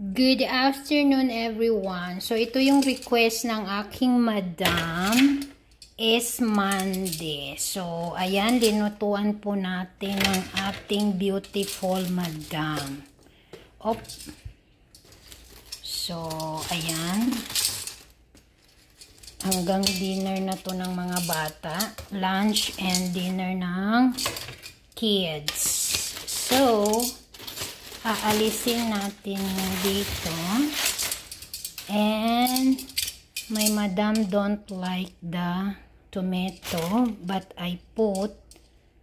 Good afternoon everyone. So ito yung request ng aking madam is Monday. So ayan, linutuan po natin ang ating beautiful madam. Op. So ayan. Hanggang dinner na to ng mga bata. Lunch and dinner ng kids. So aalisin natin dito. And my madam don't like the tomato, but I put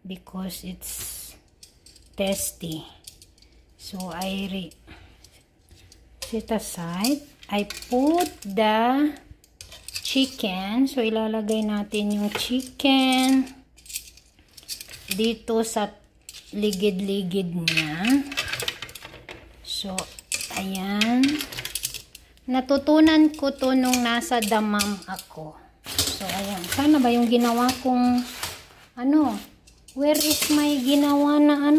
because it's tasty. So I set aside. I put the chicken. So ilalagay natin yung chicken dito sa ligid-ligid niya. So, ayan. Natutunan ko to nung nasa Damam ako. So, ayan. Sana ba yung ginawa kong, where is my ginawa na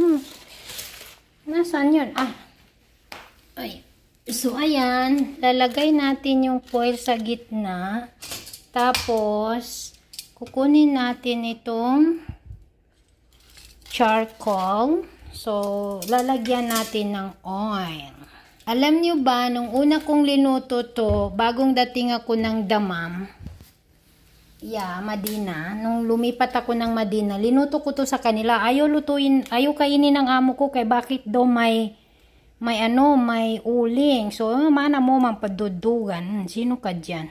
Nasaan yun? Ay. So, ayan. Lalagay natin yung foil sa gitna. Tapos, kukunin natin itong charcoal. So, lalagyan natin ng oil. Alam nyo ba, nung una kong linuto to, bagong dating ako ng Damam, Madina, nung lumipat ako ng Madina, linuto ko to sa kanila. Ayaw kainin ng amo ko, kay bakit daw may uling. So, mana mo man padudugan. Sino ka dyan?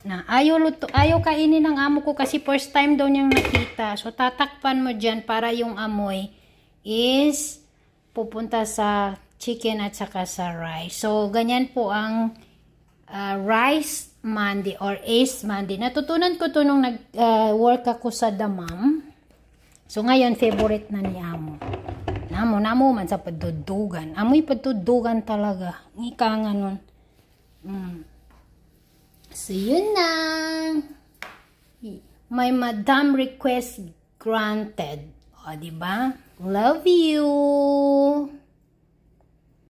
Na, ayaw kainin ng amo ko kasi first time daw niyang nakita. So, tatakpan mo dyan para yung amoy is pupunta sa chicken at saka sa rice. So, ganyan po ang rice Monday or Ace Monday. Natutunan ko to nung nag-work ako sa Damam. So, ngayon, favorite na ni amo. Namo man sa padudugan. Amoy padudugan talaga. Ika nga nun. So, yun na. My madam request granted. O, diba? Love you!